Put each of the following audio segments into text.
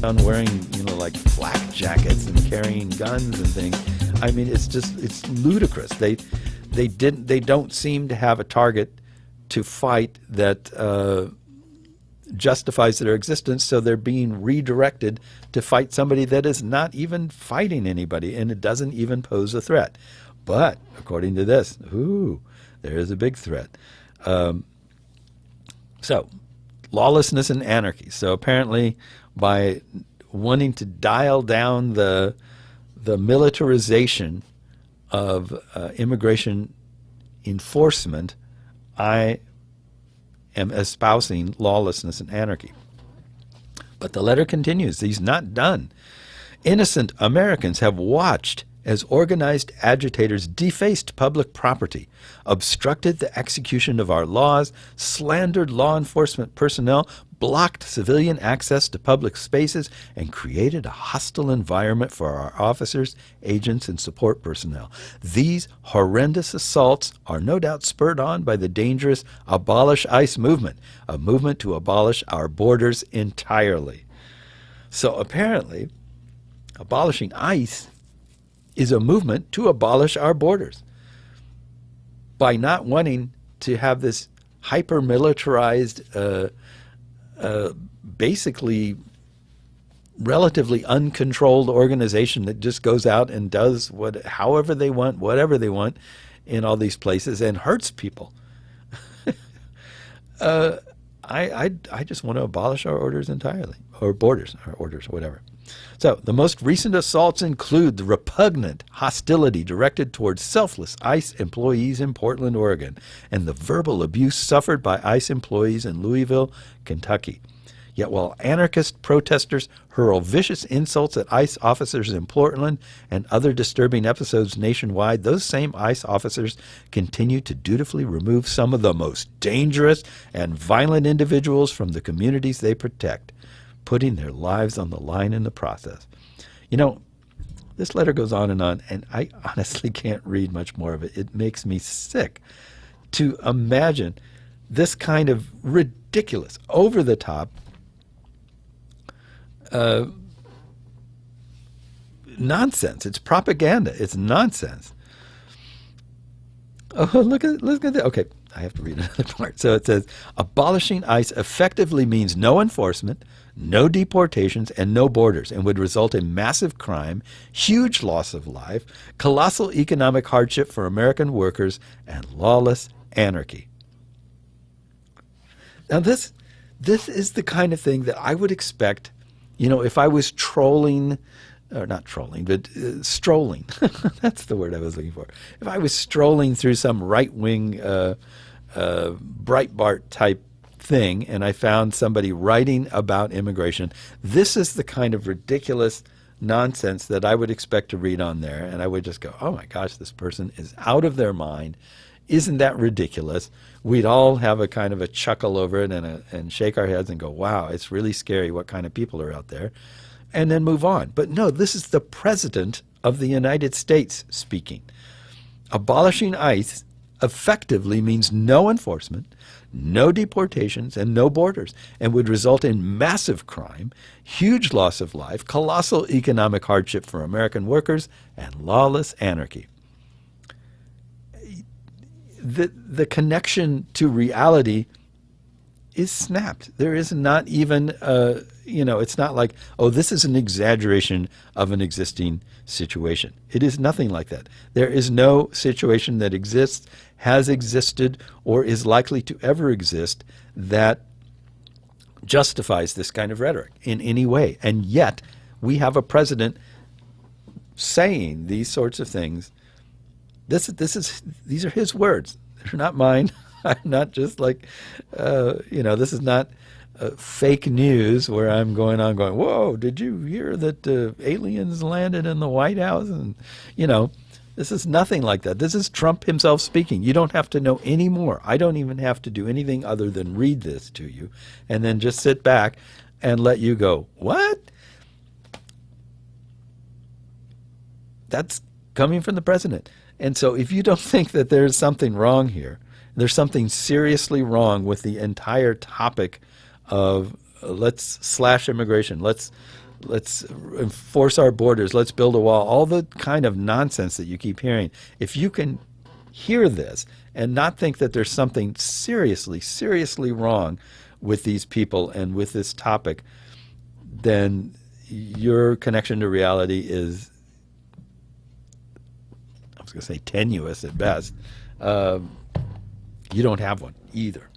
around wearing, like flak jackets and carrying guns and things. I mean, it's ludicrous. They don't seem to have a target to fight that justifies their existence, so they're being redirected to fight somebody that is not even fighting anybody, and it doesn't even pose a threat. But according to this, there is a big threat. So, lawlessness and anarchy. So apparently, by wanting to dial down the militarization of immigration enforcement, I am espousing lawlessness and anarchy. But the letter continues. He's not done. Innocent Americans have watched as organized agitators defaced public property, obstructed the execution of our laws, slandered law enforcement personnel, blocked civilian access to public spaces, and created a hostile environment for our officers, agents, and support personnel. These horrendous assaults are no doubt spurred on by the dangerous Abolish ICE movement, a movement to abolish our borders entirely. So apparently, abolishing ICE is a movement to abolish our borders. By not wanting to have this hyper-militarized, basically relatively uncontrolled organization that just goes out and does however they want, whatever they want in all these places and hurts people. I just want to abolish our orders entirely, or borders, or orders, whatever. So the most recent assaults include the repugnant hostility directed towards selfless ICE employees in Portland, Oregon, and the verbal abuse suffered by ICE employees in Louisville, Kentucky. Yet while anarchist protesters hurl vicious insults at ICE officers in Portland and other disturbing episodes nationwide, those same ICE officers continue to dutifully remove some of the most dangerous and violent individuals from the communities they protect, putting their lives on the line in the process. This letter goes on, and I honestly can't read much more of it. It makes me sick to imagine this kind of ridiculous, over-the-top nonsense. It's propaganda. It's nonsense. Oh, look at that. Okay, I have to read another part. So it says, abolishing ICE effectively means no enforcement, no deportations, and no borders, and would result in massive crime, huge loss of life, colossal economic hardship for American workers, and lawless anarchy. Now this is the kind of thing that I would expect, if I was trolling, or not trolling, but strolling. That's the word I was looking for. If I was strolling through some right-wing Breitbart type thing and I found somebody writing about immigration, this is the kind of ridiculous nonsense that I would expect to read on there. And I would just go, oh my gosh, this person is out of their mind. Isn't that ridiculous? We'd all have a kind of a chuckle over it and shake our heads and go, wow, it's really scary what kind of people are out there, and then move on. But no, this is the President of the United States speaking. Abolishing ICE effectively means no enforcement, no deportations, and no borders, and would result in massive crime, huge loss of life, colossal economic hardship for American workers, and lawless anarchy. The connection to reality is snapped. There is not even, it's not like, oh, this is an exaggeration of an existing situation. It is nothing like that. There is no situation that exists, has existed, or is likely to ever exist that justifies this kind of rhetoric in any way. And yet we have a president saying these sorts of things. These are his words. They're not mine. I'm not just like, this is not fake news where I'm going, whoa, did you hear that aliens landed in the White House? And, this is nothing like that. This is Trump himself speaking. You don't have to know any more. I don't even have to do anything other than read this to you and then just sit back and let you go, what? That's coming from the president. And so if you don't think that there's something wrong here, there's something seriously wrong with the entire topic of let's slash immigration, let's let's enforce our borders, let's build a wall, all the kind of nonsense that you keep hearing. If you can hear this and not think that there's something seriously wrong with these people and with this topic, then your connection to reality is, I was going to say tenuous at best. You don't have one either.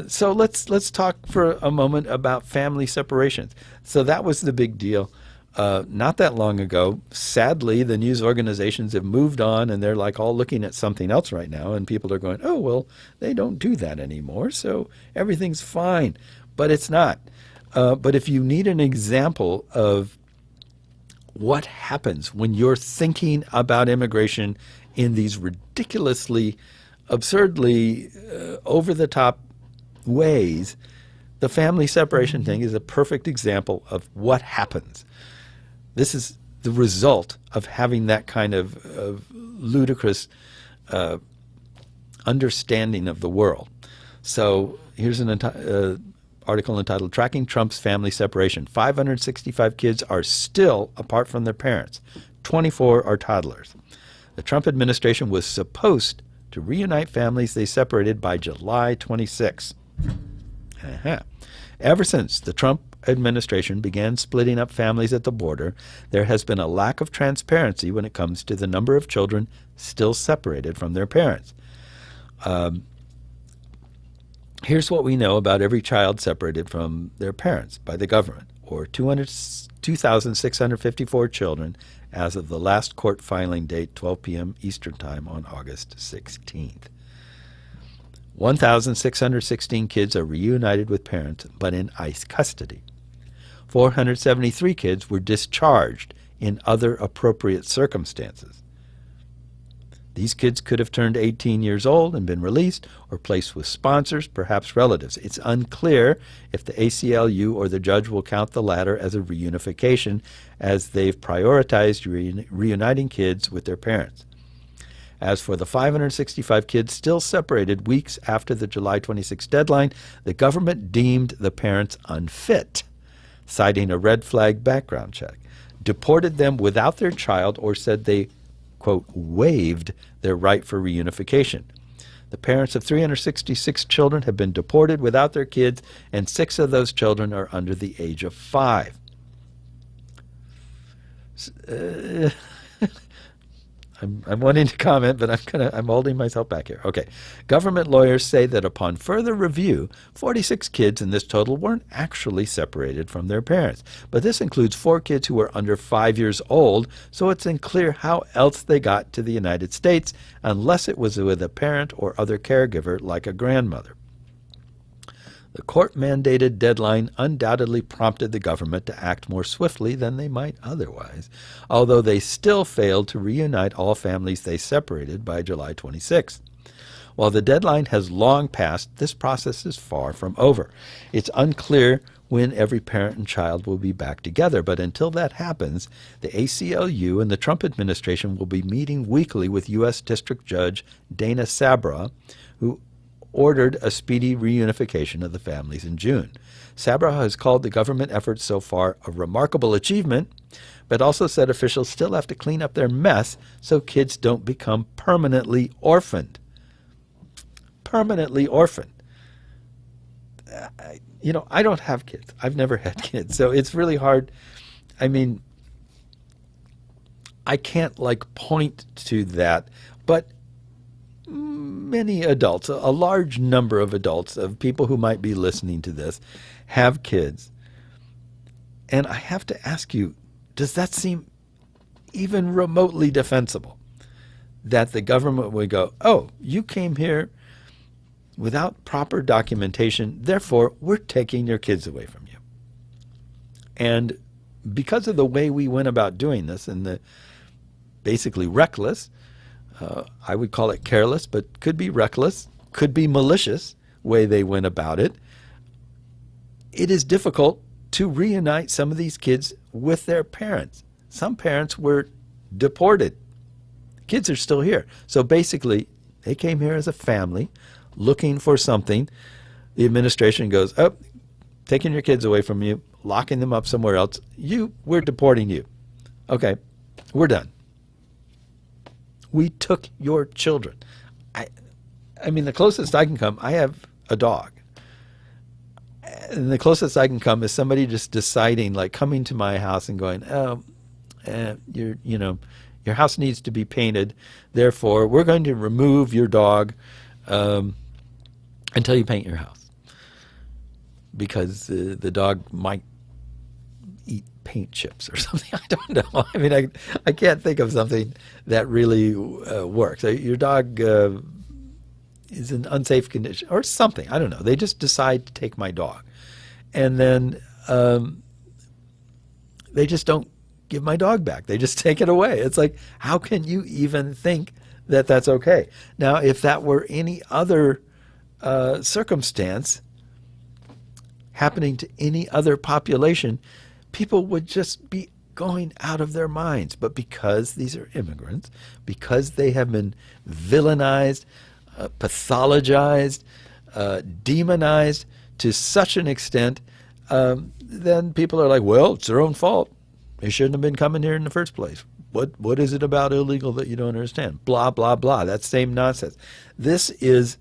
So let's talk for a moment about family separations. So that was the big deal not that long ago. Sadly, the news organizations have moved on, and they're like all looking at something else right now, and people are going, oh, well, they don't do that anymore, so everything's fine. But it's not. But if you need an example of what happens when you're thinking about immigration in these ridiculously, absurdly, over-the-top ways, the family separation thing is a perfect example of what happens. This is the result of having that kind of ludicrous understanding of the world. So here's an article entitled Tracking Trump's Family Separation. 565 kids are still apart from their parents. 24 are toddlers. The Trump administration was supposed to reunite families they separated by July 26. Ever since the Trump administration began splitting up families at the border, there has been a lack of transparency when it comes to the number of children still separated from their parents. Here's what we know about every child separated from their parents by the government, or 2,654 children as of the last court filing date, 12 p.m. Eastern Time on August 16th. 1,616 kids are reunited with parents, but in ICE custody. 473 kids were discharged in other appropriate circumstances. These kids could have turned 18 years old and been released or placed with sponsors, perhaps relatives. It's unclear if the ACLU or the judge will count the latter as a reunification, as they've prioritized reuniting kids with their parents. As for the 565 kids still separated weeks after the July 26 deadline, the government deemed the parents unfit, citing a red flag background check, deported them without their child, or said they, quote, waived their right for reunification. The parents of 366 children have been deported without their kids, and 6 of those children are under the age of 5. I'm wanting to comment, but I'm holding myself back here. Okay. Government lawyers say that upon further review, 46 kids in this total weren't actually separated from their parents. But this includes 4 kids who were under 5 years old, so it's unclear how else they got to the United States, unless it was with a parent or other caregiver like a grandmother. The court-mandated deadline undoubtedly prompted the government to act more swiftly than they might otherwise, although they still failed to reunite all families they separated by July 26. While the deadline has long passed, this process is far from over. It's unclear when every parent and child will be back together, but until that happens, the ACLU and the Trump administration will be meeting weekly with U.S. District Judge Dana Sabra, who ordered a speedy reunification of the families in June. Sabra has called the government efforts so far a remarkable achievement, but also said officials still have to clean up their mess so kids don't become permanently orphaned. Permanently orphaned. I don't have kids. I've never had kids, so it's really hard. I mean, I can't point to that, but many adults, a large number of adults, of people who might be listening to this, have kids. And I have to ask you, does that seem even remotely defensible? That the government would go, oh, you came here without proper documentation, therefore we're taking your kids away from you. And because of the way we went about doing this, and the basically reckless, I would call it careless, but could be reckless, could be malicious way they went about it, it is difficult to reunite some of these kids with their parents. Some parents were deported. Kids are still here. So basically, they came here as a family looking for something. The administration goes, oh, taking your kids away from you. locking them up somewhere else. We're deporting you. Okay, we're done. We took your children. I mean, the closest I can come, I have a dog. And the closest I can come is somebody just deciding, like coming to my house and going, oh, your house needs to be painted. Therefore, we're going to remove your dog until you paint your house. Because the dog might eat paint chips or something. I don't know. I mean, I can't think of something that really works. Your dog is in unsafe condition or something. I don't know. They just decide to take my dog. And then they just don't give my dog back. They just take it away. It's like, how can you even think that that's okay? Now, if that were any other circumstance happening to any other population, people would just be going out of their minds. But because these are immigrants, because they have been villainized, pathologized, demonized to such an extent, then people are like, well, it's their own fault. They shouldn't have been coming here in the first place. What is it about illegal that you don't understand? Blah, blah, blah. That same nonsense. This is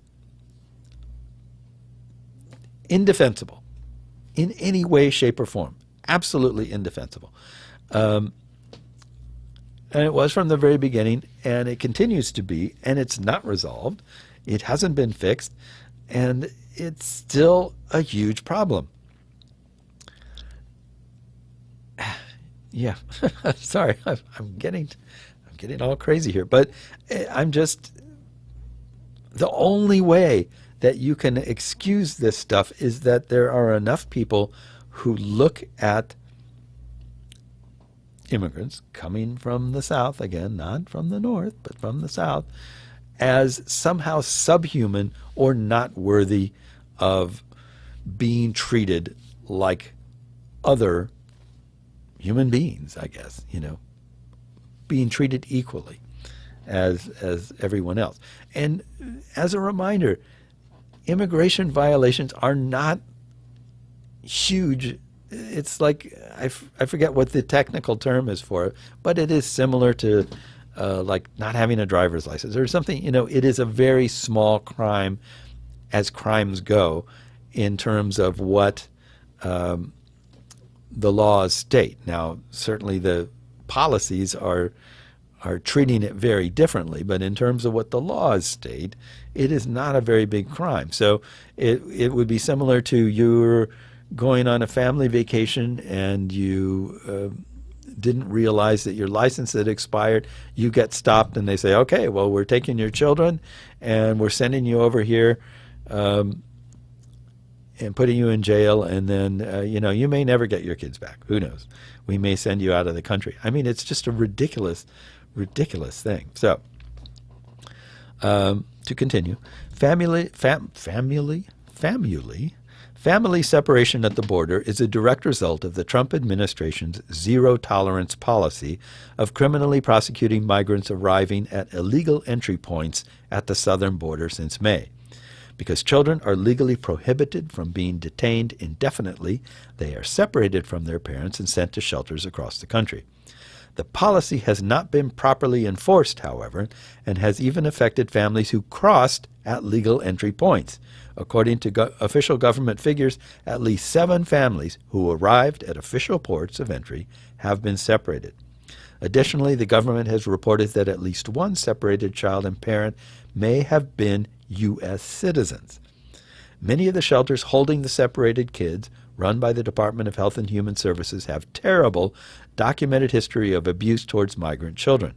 indefensible in any way, shape, or form. Absolutely indefensible. And it was from the very beginning, and it continues to be, and it's not resolved. It hasn't been fixed, and it's still a huge problem. Yeah, sorry, I'm getting all crazy here, but I'm just, the only way that you can excuse this stuff is that there are enough people who look at immigrants coming from the South, again, not from the North, but from the South, as somehow subhuman or not worthy of being treated like other human beings, I guess, being treated equally as everyone else. And as a reminder, immigration violations are not huge. It's like, I forget what the technical term is for it, but it is similar to like not having a driver's license or something. It is a very small crime as crimes go in terms of what the laws state. Now, certainly the policies are treating it very differently, but in terms of what the laws state, it is not a very big crime. So it would be similar to you're going on a family vacation and you didn't realize that your license had expired. You get stopped and they say, okay, well, we're taking your children and we're sending you over here and putting you in jail, and then, you may never get your kids back. Who knows? We may send you out of the country. I mean, it's just a ridiculous thing. So, to continue, family separation at the border is a direct result of the Trump administration's zero-tolerance policy of criminally prosecuting migrants arriving at illegal entry points at the southern border since May. Because children are legally prohibited from being detained indefinitely, they are separated from their parents and sent to shelters across the country. The policy has not been properly enforced, however, and has even affected families who crossed at legal entry points. According to official government figures, at least 7 families who arrived at official ports of entry have been separated. Additionally, the government has reported that at least one separated child and parent may have been U.S. citizens. Many of the shelters holding the separated kids, run by the Department of Health and Human Services, have terrible documented history of abuse towards migrant children.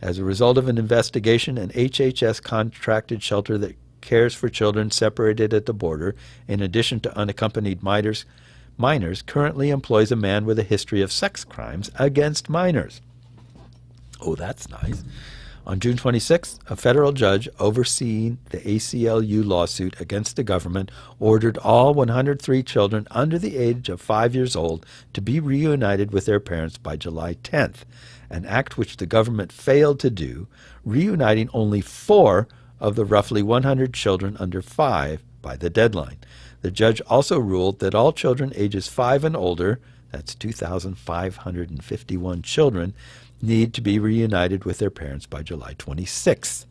As a result of an investigation, an HHS contracted shelter that cares for children separated at the border, in addition to unaccompanied minors, currently employs a man with a history of sex crimes against minors. Oh, that's nice. On June 26th, a federal judge overseeing the ACLU lawsuit against the government ordered all 103 children under the age of 5 years old to be reunited with their parents by July 10th, an act which the government failed to do, reuniting only 4 of the roughly 100 children under 5 by the deadline. The judge also ruled that all children ages 5 and older, that's 2,551 children, need to be reunited with their parents by July 26th.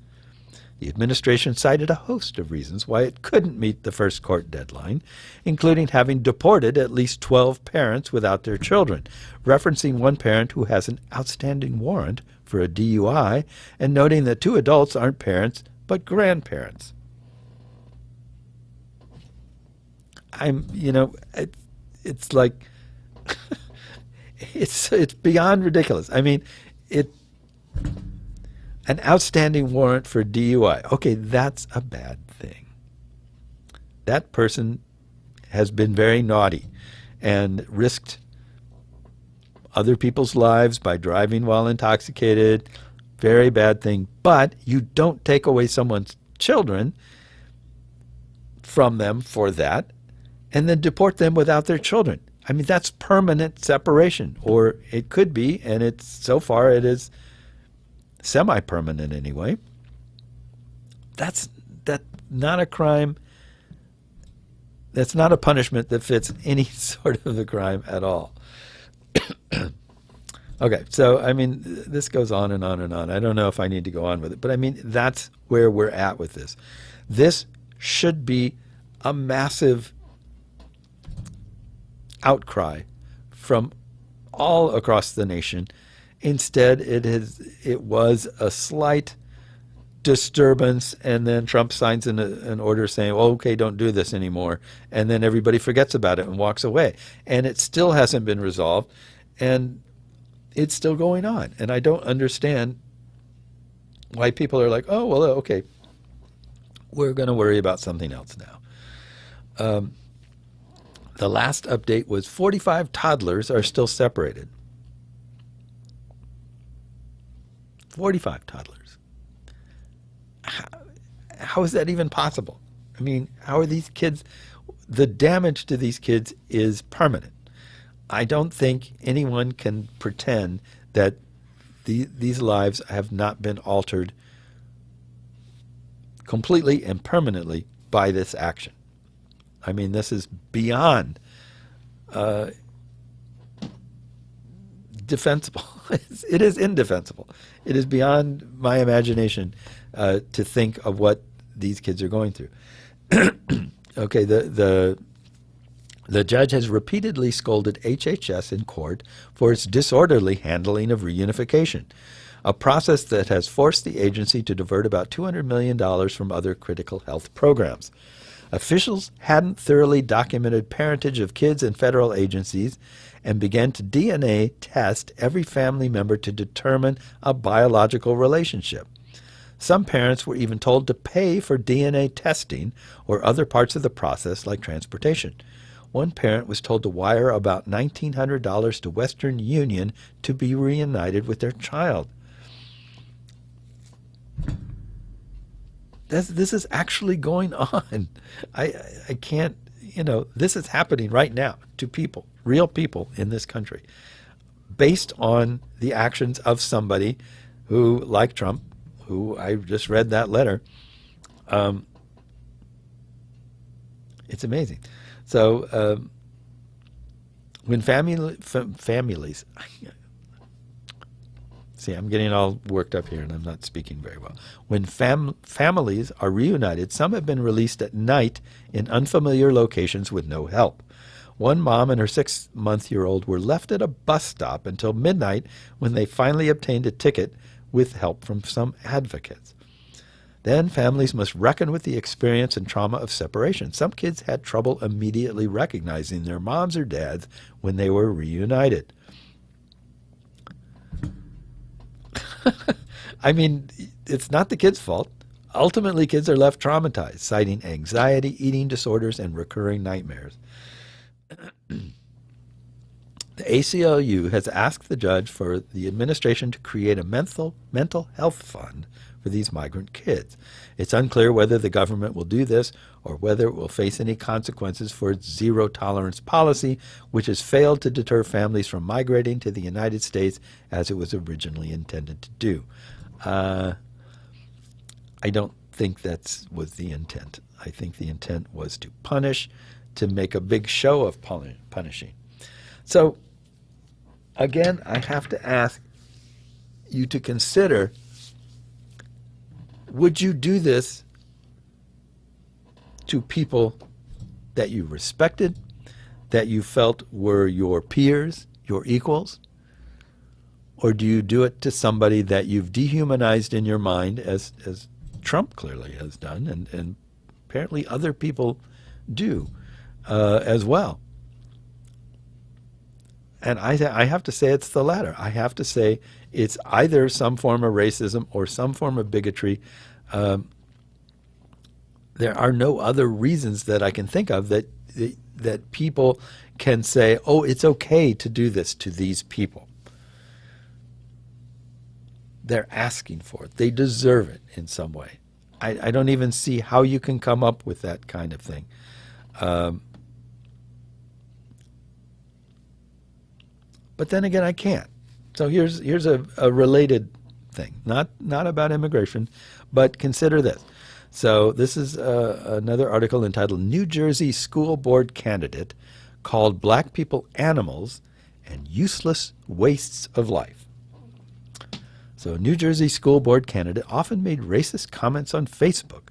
The administration cited a host of reasons why it couldn't meet the first court deadline, including having deported at least 12 parents without their children, referencing one parent who has an outstanding warrant for a DUI, and noting that 2 adults aren't parents but grandparents. It's like, it's beyond ridiculous. I mean, an outstanding warrant for DUI. Okay, that's a bad thing. That person has been very naughty and risked other people's lives by driving while intoxicated. Very bad thing. But you don't take away someone's children from them for that and then deport them without their children. I mean, that's permanent separation, or it could be, and so far it is semi-permanent anyway. That's not a crime. That's not a punishment that fits any sort of a crime at all. Okay, so I mean, this goes on and on and on. I don't know if I need to go on with it, but I mean, that's where we're at with this. This should be a massive outcry from all across the nation. Instead, it was a slight disturbance, and then Trump signs an order saying, oh, okay, don't do this anymore, and then everybody forgets about it and walks away. And it still hasn't been resolved, and it's still going on. And I don't understand why people are like, oh, well, okay, we're going to worry about something else now. The last update was 45 toddlers are still separated. 45 toddlers. How is that even possible? I mean, how are these kids? The damage to these kids is permanent. I don't think anyone can pretend that these lives have not been altered completely and permanently by this action. I mean, this is beyond defensible. It is indefensible. It is beyond my imagination to think of what these kids are going through. Okay, the judge has repeatedly scolded HHS in court for its disorderly handling of reunification, a process that has forced the agency to divert about $200 million from other critical health programs. Officials hadn't thoroughly documented parentage of kids in federal agencies and began to DNA test every family member to determine a biological relationship. Some parents were even told to pay for DNA testing or other parts of the process like transportation. One parent was told to wire about $1,900 to Western Union to be reunited with their child. This is actually going on. I can't, this is happening right now to people, real people in this country, based on the actions of somebody who, like Trump, who I just read that letter. It's amazing. So when families, see, I'm getting all worked up here and I'm not speaking very well. When families are reunited, some have been released at night in unfamiliar locations with no help. One mom and her 6-month-old were left at a bus stop until midnight when they finally obtained a ticket with help from some advocates. Then families must reckon with the experience and trauma of separation. Some kids had trouble immediately recognizing their moms or dads when they were reunited. I mean, it's not the kids' fault. Ultimately, kids are left traumatized, citing anxiety, eating disorders, and recurring nightmares. The ACLU has asked the judge for the administration to create a mental health fund for these migrant kids. It's unclear whether the government will do this or whether it will face any consequences for its zero-tolerance policy, which has failed to deter families from migrating to the United States as it was originally intended to do. I don't think that was the intent. I think the intent was to punish, to make a big show of punishing. So, again, I have to ask you to consider, would you do this to people that you respected, that you felt were your peers, your equals? Or do you do it to somebody that you've dehumanized in your mind, as Trump clearly has done, and apparently other people do as well? And I have to say it's the latter. I have to say it's either some form of racism or some form of bigotry. There are no other reasons that I can think of that people can say, oh, it's okay to do this to these people. They're asking for it. They deserve it in some way. I don't even see how you can come up with that kind of thing. But then again, I can't. So here's a related thing, not about immigration, but consider this. So this is another article entitled "New Jersey School Board Candidate Called Black People Animals and Useless Wastes of Life." So a New Jersey school board candidate often made racist comments on Facebook,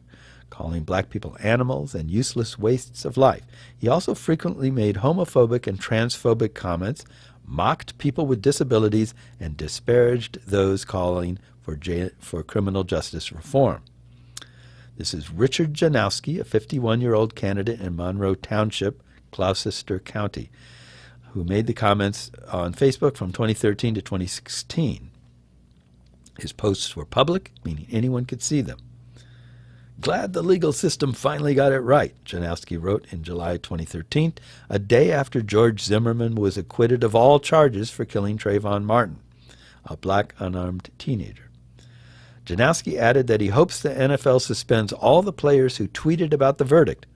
calling black people animals and useless wastes of life. He also frequently made homophobic and transphobic comments, mocked people with disabilities, and disparaged those calling for criminal justice reform. This is Richard Janowski, a 51-year-old candidate in Monroe Township, Gloucester County, who made the comments on Facebook from 2013 to 2016. His posts were public, meaning anyone could see them. "Glad the legal system finally got it right," Janowski wrote in July 2013, a day after George Zimmerman was acquitted of all charges for killing Trayvon Martin, a black unarmed teenager. Janowski added that he hopes the NFL suspends all the players who tweeted about the verdict.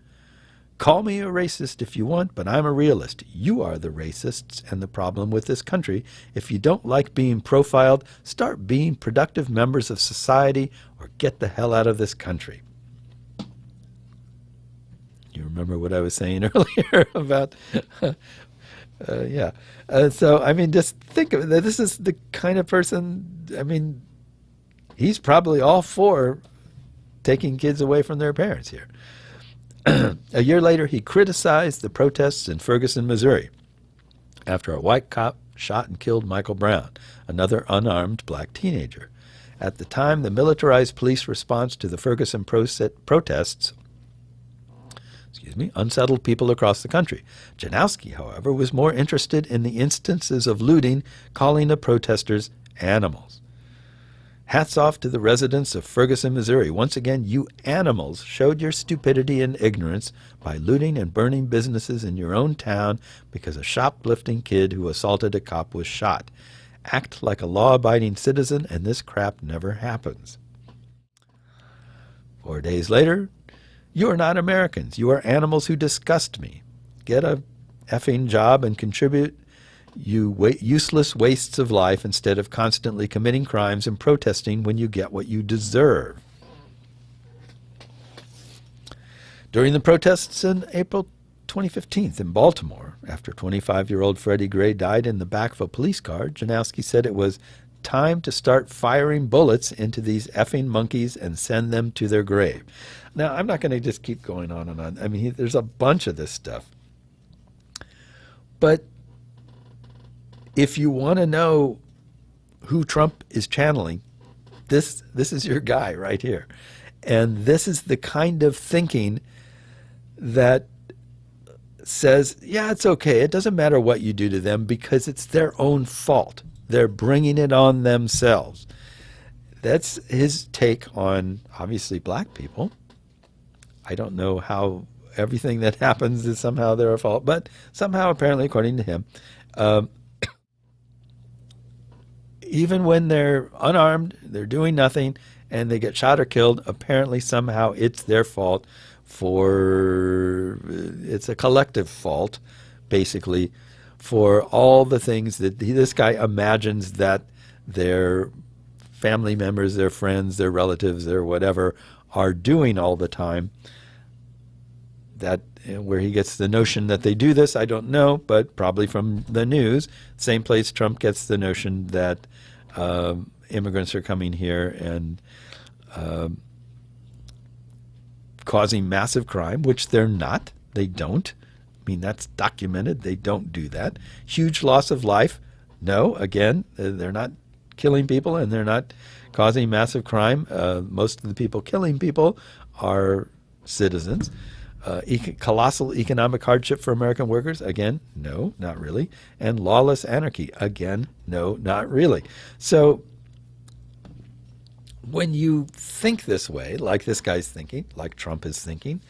"Call me a racist if you want, but I'm a realist. You are the racists and the problem with this country. If you don't like being profiled, start being productive members of society or get the hell out of this country." You remember what I was saying earlier about, yeah. So, I mean, just think of it. This is the kind of person, I mean, he's probably all for taking kids away from their parents here. A year later, he criticized the protests in Ferguson, Missouri, after a white cop shot and killed Michael Brown, another unarmed black teenager. At the time, the militarized police response to the Ferguson protests unsettled people across the country. Janowski, however, was more interested in the instances of looting, calling the protesters animals. "Hats off to the residents of Ferguson, Missouri. Once again, you animals showed your stupidity and ignorance by looting and burning businesses in your own town because a shoplifting kid who assaulted a cop was shot. Act like a law-abiding citizen and this crap never happens." 4 days later, "You are not Americans. You are animals who disgust me. Get a effing job and contribute, you useless wastes of life, instead of constantly committing crimes and protesting when you get what you deserve." During the protests in April 2015 in Baltimore, after 25-year-old Freddie Gray died in the back of a police car, Janowski said it was time to start firing bullets into these effing monkeys and send them to their grave. Now, I'm not going to just keep going on and on. I mean, there's a bunch of this stuff. But if you want to know who Trump is channeling, this is your guy right here. And this is the kind of thinking that says, yeah, it's okay. It doesn't matter what you do to them because it's their own fault. They're bringing it on themselves. That's his take on, obviously, black people. I don't know how everything that happens is somehow their fault, but somehow, apparently, according to him, even when they're unarmed, they're doing nothing, and they get shot or killed, apparently somehow it's their fault it's a collective fault, basically, for all the things that this guy imagines that their family members, their friends, their relatives, their whatever are doing all the time. That where he gets the notion that they do this, I don't know, but probably from the news. Same place Trump gets the notion that immigrants are coming here and causing massive crime, which they're not. They don't. I mean, that's documented. They don't do that. Huge loss of life. No, again, they're not killing people and they're not causing massive crime. Most of the people killing people are citizens. Colossal economic hardship for American workers? Again, no, not really. And lawless anarchy? Again, no, not really. So when you think this way, like this guy's thinking, like Trump is thinking,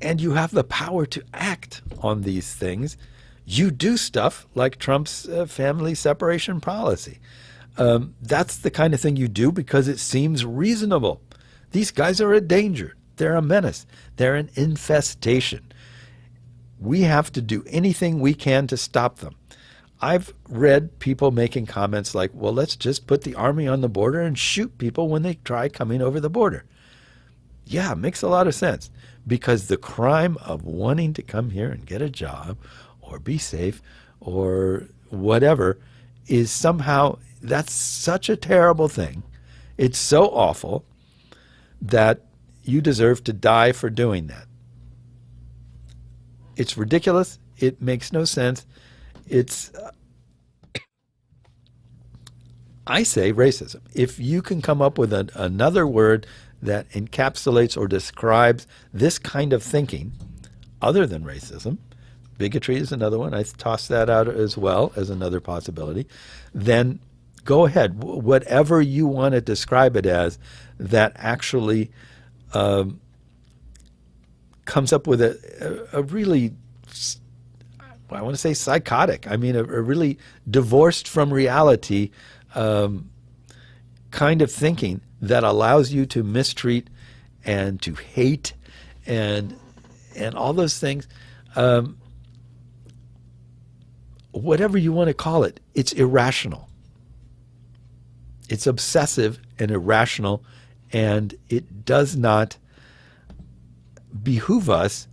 and you have the power to act on these things, you do stuff like Trump's family separation policy. That's the kind of thing you do because it seems reasonable. These guys are a danger. They're a menace. They're an infestation. We have to do anything we can to stop them. I've read people making comments like, well, let's just put the army on the border and shoot people when they try coming over the border. Yeah, it makes a lot of sense because the crime of wanting to come here and get a job or be safe or whatever is somehow, that's such a terrible thing. It's so awful that you deserve to die for doing that. It's ridiculous. It makes no sense. It's, I say racism. If you can come up with another word that encapsulates or describes this kind of thinking other than racism, bigotry is another one, I toss that out as well as another possibility, then go ahead. Whatever you want to describe it as that actually comes up with a really, I want to say psychotic, I mean a really divorced from reality kind of thinking that allows you to mistreat and to hate and all those things. Whatever you want to call it, it's irrational. It's obsessive and irrational, and it does not behoove us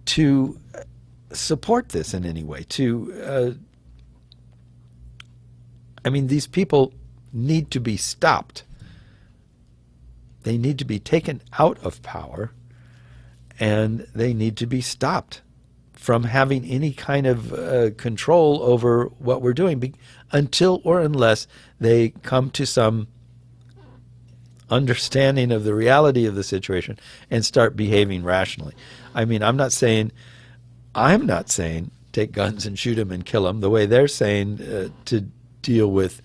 to support this in any way. I mean, these people need to be stopped. They need to be taken out of power, and they need to be stopped from having any kind of control over what we're doing until or unless they come to some understanding of the reality of the situation and start behaving rationally. I mean, I'm not saying take guns and shoot them and kill them the way they're saying to deal with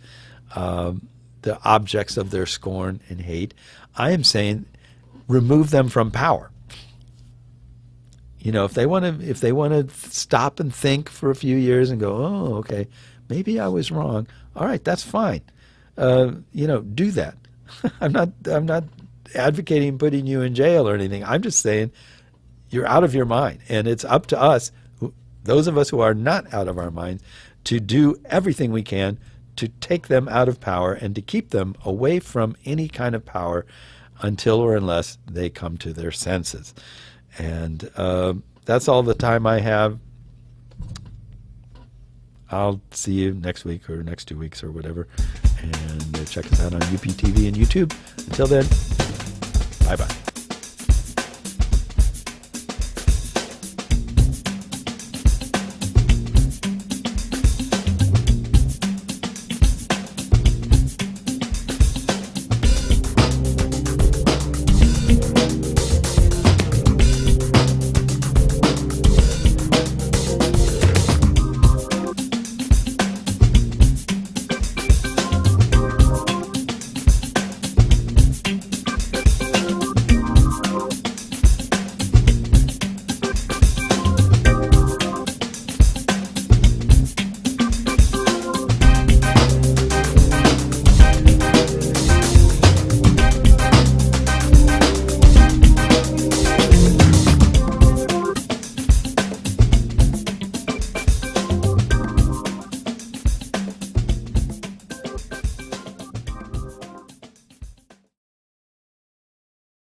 the objects of their scorn and hate. I am saying remove them from power. You know, if they want to stop and think for a few years and go, oh, okay, maybe I was wrong. All right, that's fine. Do that. I'm not advocating putting you in jail or anything. I'm just saying you're out of your mind, and it's up to us, those of us who are not out of our minds, to do everything we can to take them out of power and to keep them away from any kind of power until or unless they come to their senses. And that's all the time I have. I'll see you next week or next 2 weeks or whatever. And check us out on UPTV and YouTube. Until then, bye-bye.